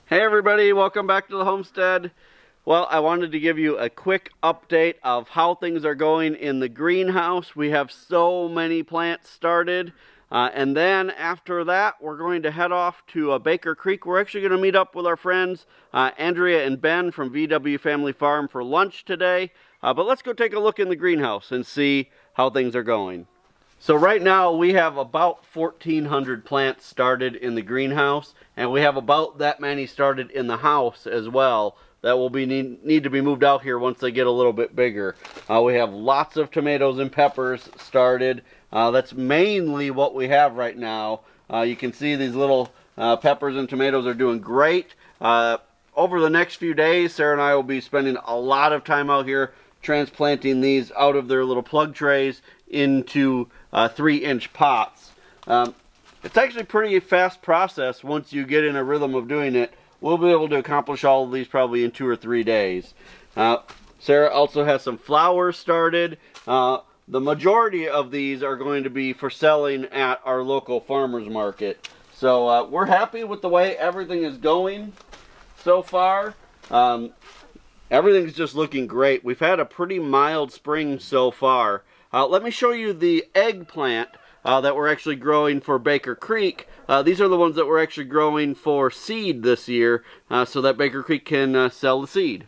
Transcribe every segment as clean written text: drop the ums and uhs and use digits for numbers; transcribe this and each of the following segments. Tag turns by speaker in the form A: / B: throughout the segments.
A: Hey everybody, welcome back to the homestead. Well, I wanted to give you a quick update of how things are going in the greenhouse. We have so many plants started. And then after that, we're going to head off to Baker Creek. We're actually going to meet up with our friends, Andrea and Ben from VW Family Farm for lunch today. But let's go take a look in the greenhouse and see how things are going. So right now we have about 1,400 plants started in the greenhouse, and we have about that many started in the house as well that will be need to be moved out here once they get a little bit bigger. We have lots of tomatoes and peppers started. That's mainly what we have right now. You can see these little peppers and tomatoes are doing great. Over the next few days, Sarah and I will be spending a lot of time out here transplanting these out of their little plug trays into 3-inch pots. It's actually a pretty fast process once you get in a rhythm of doing it. We'll be able to accomplish all of these probably in 2 or 3 days. Sarah also has some flowers started. The majority of these are going to be for selling at our local farmers market. So we're happy with the way everything is going so far. Everything's just looking great. We've had a pretty mild spring so far. Let me show you the eggplant that we're actually growing for Baker Creek. These are the ones that we're actually growing for seed this year so that Baker Creek can sell the seed.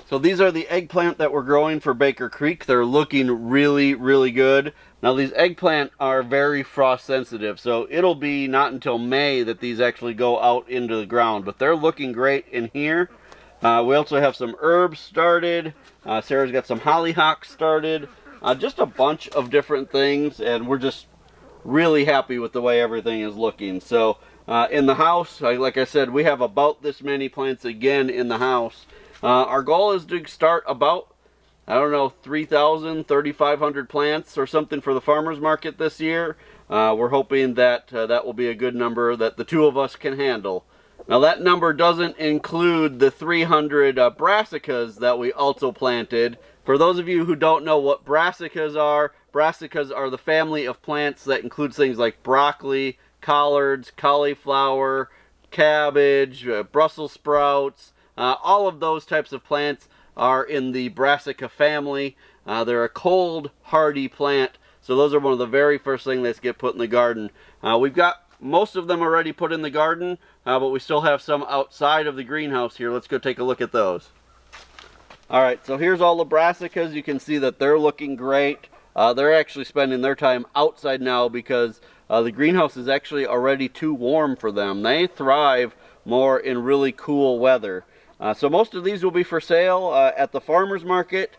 A: So these are the eggplant that we're growing for Baker Creek. They're looking really, really good. Now these eggplant are very frost sensitive, so it'll be not until May that these actually go out into the ground, but they're looking great in here. We also have some herbs started. Sarah's got some hollyhocks started. Just a bunch of different things, and we're just really happy with the way everything is looking. So in the house, like I said, we have about this many plants again in the house. Our goal is to start about, 3,000, 3,500 plants or something for the farmers market this year. We're hoping that that will be a good number that the two of us can handle. Now that number doesn't include the 300 brassicas that we also planted. For those of you who don't know what brassicas are the family of plants that includes things like broccoli, collards, cauliflower, cabbage, Brussels sprouts. All of those types of plants are in the brassica family. They're a cold, hardy plant, so those are one of the very first things that get put in the garden. We've got most of them already put in the garden, but we still have some outside of the greenhouse here. Let's go take a look at those. Alright, so here's all the brassicas. You can see that they're looking great. They're actually spending their time outside now because the greenhouse is actually already too warm for them. They thrive more in really cool weather. So most of these will be for sale at the farmers market.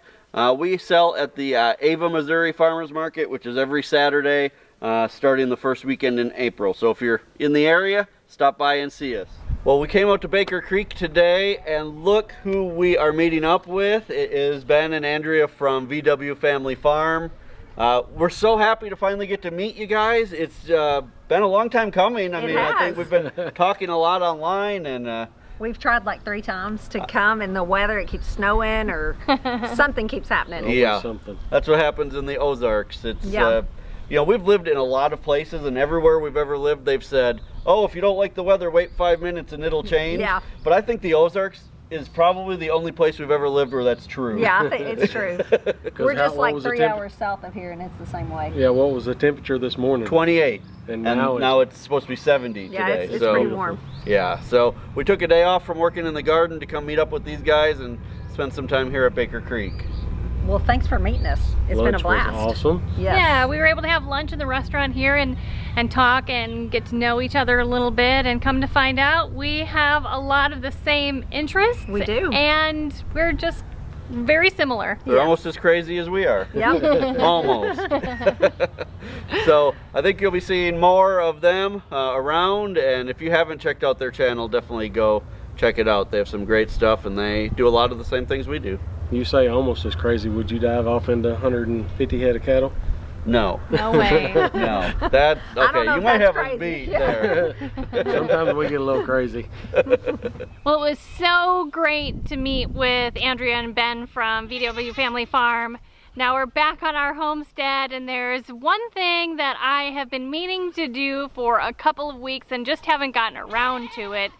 A: We sell at the Ava, Missouri farmers market, which is every Saturday starting the first weekend in April. So if you're in the area, stop by and see us. Well, we came out to Baker Creek today, and look who we are meeting up with. It is Ben and Andrea from VW Family Farm. We're so happy to finally get to meet you guys. It's been a long time coming. I think we've been talking a lot online, and
B: we've tried like 3 times to come, and the weather, it keeps snowing or something keeps happening.
A: Yeah, that's what happens in the Ozarks. It's we've lived in a lot of places, and everywhere we've ever lived, they've said, oh, if you don't like the weather, wait 5 minutes and it'll change. Yeah. But I think the Ozarks is probably the only place we've ever lived where that's true.
B: Yeah, I think it's true. We're just like 3 hours south of here, and it's the same way.
C: Yeah, what was the temperature this morning?
A: 28. And now it's supposed to be 70
B: yeah,
A: today.
B: It's pretty warm.
A: Yeah, so we took a day off from working in the garden to come meet up with these guys and spend some time here at Baker Creek.
B: Well, thanks for meeting us. It's been a blast.
C: Was awesome.
D: Yes. Yeah, we were able to have lunch in the restaurant here and talk and get to know each other a little bit, and come to find out we have a lot of the same interests.
B: We do.
D: And we're just very similar.
A: They're almost as crazy as we are.
B: Yep.
A: Almost. So I think you'll be seeing more of them around, and if you haven't checked out their channel, definitely go check it out. They have some great stuff, and they do a lot of the same things we do.
C: You say almost as crazy. Would you dive off into 150 head of cattle?
A: No.
D: No way.
A: No. That, okay, you might have a beat there.
C: Sometimes we get a little crazy.
D: Well, it was so great to meet with Andrea and Ben from VW Family Farm. Now we're back on our homestead, and there's one thing that I have been meaning to do for a couple of weeks and just haven't gotten around to it.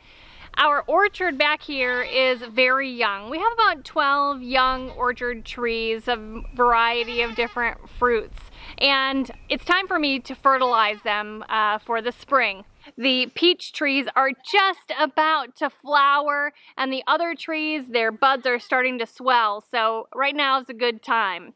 D: Our orchard back here is very young. We have about 12 young orchard trees, a variety of different fruits. And it's time for me to fertilize them for the spring. The peach trees are just about to flower, and the other trees, their buds are starting to swell. So right now is a good time.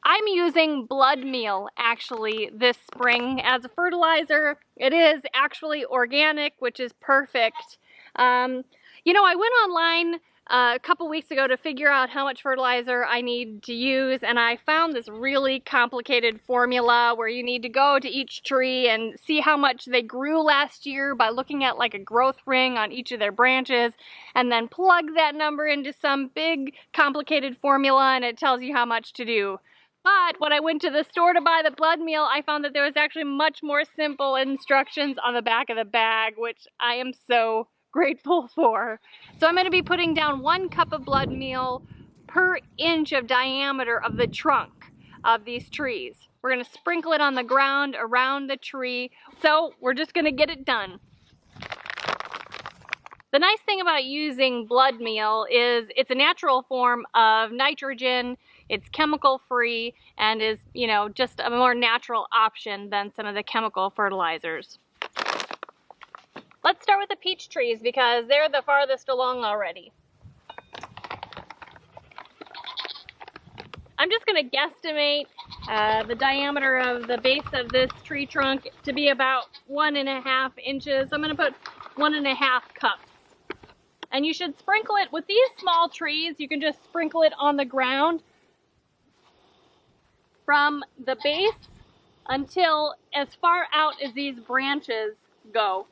D: I'm using blood meal actually this spring as a fertilizer. It is actually organic, which is perfect. You know, I went online a couple weeks ago to figure out how much fertilizer I need to use, and I found this really complicated formula where you need to go to each tree and see how much they grew last year by looking at like a growth ring on each of their branches, and then plug that number into some big complicated formula and it tells you how much to do. But when I went to the store to buy the blood meal, I found that there was actually much more simple instructions on the back of the bag, which I am so grateful for. So I'm going to be putting down 1 cup of blood meal per inch of diameter of the trunk of these trees. We're going to sprinkle it on the ground around the tree. So we're just going to get it done. The nice thing about using blood meal is it's a natural form of nitrogen. It's chemical free and is, you know, just a more natural option than some of the chemical fertilizers. Let's start with the peach trees because they're the farthest along already. I'm just going to guesstimate the diameter of the base of this tree trunk to be about 1.5 inches. I'm going to put 1.5 cups. And you should sprinkle it, with these small trees, you can just sprinkle it on the ground from the base until as far out as these branches go.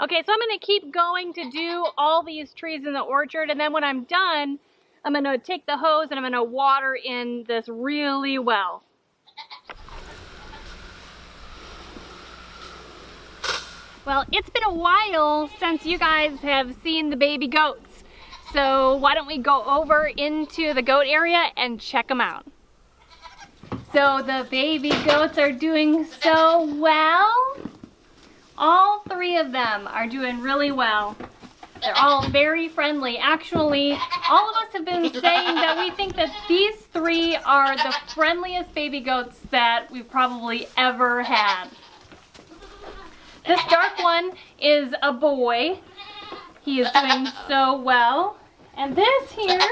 D: Okay, so I'm going to keep going to do all these trees in the orchard, and then when I'm done, I'm going to take the hose and I'm going to water in this really well. Well, it's been a while since you guys have seen the baby goats, so why don't we go over into the goat area and check them out. So the baby goats are doing so well. All 3 of them are doing really well. They're all very friendly. Actually, all of us have been saying that we think that these 3 are the friendliest baby goats that we've probably ever had. This dark one is a boy. He is doing so well. And this here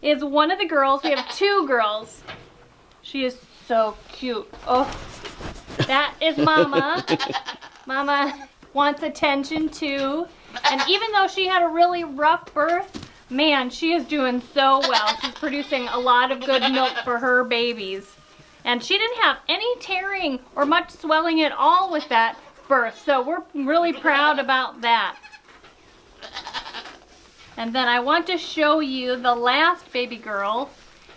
D: is one of the girls. We have 2 girls. She is so cute. Oh, that is Mama. Mama wants attention too. And even though she had a really rough birth, man, she is doing so well. She's producing a lot of good milk for her babies. And she didn't have any tearing or much swelling at all with that birth. So we're really proud about that. And then I want to show you the last baby girl.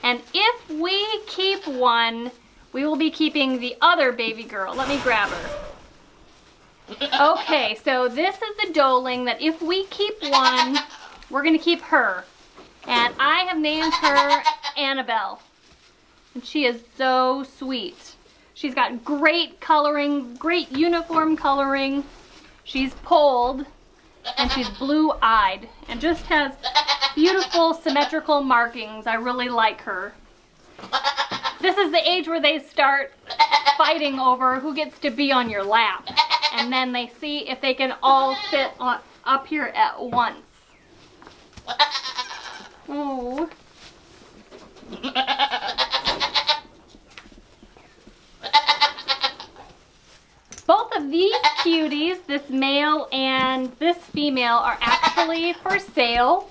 D: And if we keep one, we will be keeping the other baby girl. Let me grab her. Okay, so this is the doeling that if we keep one, we're going to keep her. And I have named her Annabelle. And she is so sweet. She's got great coloring, great uniform coloring. She's polled and she's blue-eyed and just has beautiful symmetrical markings. I really like her. This is the age where they start fighting over who gets to be on your lap. And then they see if they can all fit up here at once. Oh. Both of these cuties, this male and this female, are actually for sale.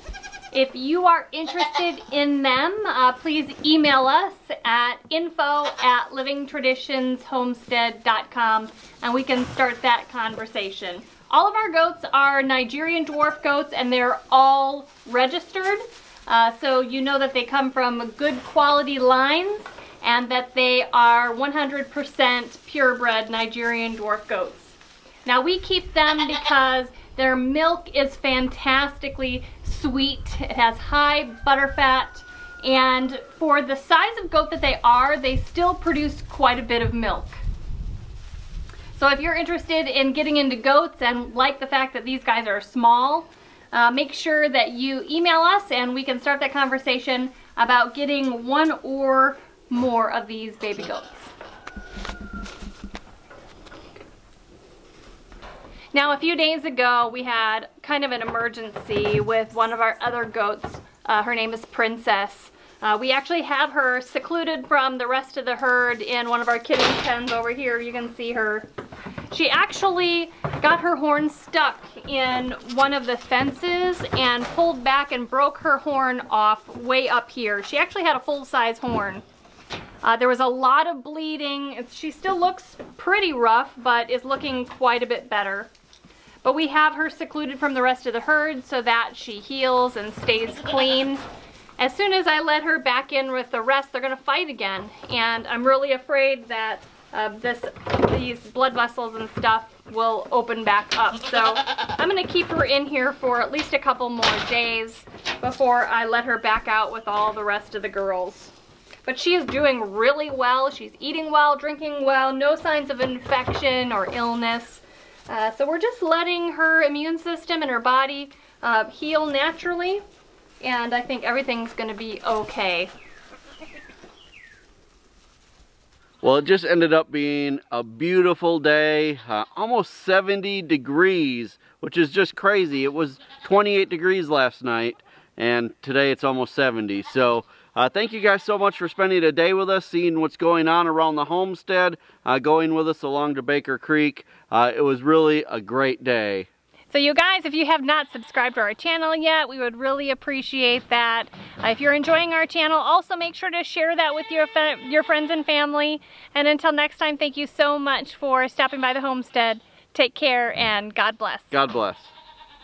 D: If you are interested in them, please email us at info@livingtraditionsHomestead.com and we can start that conversation. All of our goats are Nigerian dwarf goats and they're all registered. So you know that they come from good quality lines and that they are 100% purebred Nigerian dwarf goats. Now we keep them because their milk is fantastically sweet. It has high butter fat, and for the size of goat that they are, they still produce quite a bit of milk. So if you're interested in getting into goats and like the fact that these guys are small, make sure that you email us and we can start that conversation about getting one or more of these baby goats. Now, a few days ago, we had kind of an emergency with one of our other goats. Her name is Princess. We actually have her secluded from the rest of the herd in one of our kitten pens over here. You can see her. She actually got her horn stuck in one of the fences and pulled back and broke her horn off way up here. She actually had a full-size horn. There was a lot of bleeding. She still looks pretty rough, but is looking quite a bit better. But we have her secluded from the rest of the herd so that she heals and stays clean. As soon as I let her back in with the rest, they're going to fight again. And I'm really afraid that these blood vessels and stuff will open back up. So I'm going to keep her in here for at least a couple more days before I let her back out with all the rest of the girls. But she is doing really well. She's eating well, drinking well, no signs of infection or illness. So we're just letting her immune system and her body heal naturally, and I think everything's going to be okay.
A: Well, it just ended up being a beautiful day, almost 70 degrees, which is just crazy. It was 28 degrees last night, and today it's almost 70. So thank you guys so much for spending a day with us, seeing what's going on around the homestead, going with us along to Baker Creek. It was really a great day.
D: So you guys, if you have not subscribed to our channel yet, we would really appreciate that. If you're enjoying our channel, also make sure to share that with your friends and family. And until next time, thank you so much for stopping by the homestead. Take care and God bless.
A: God bless.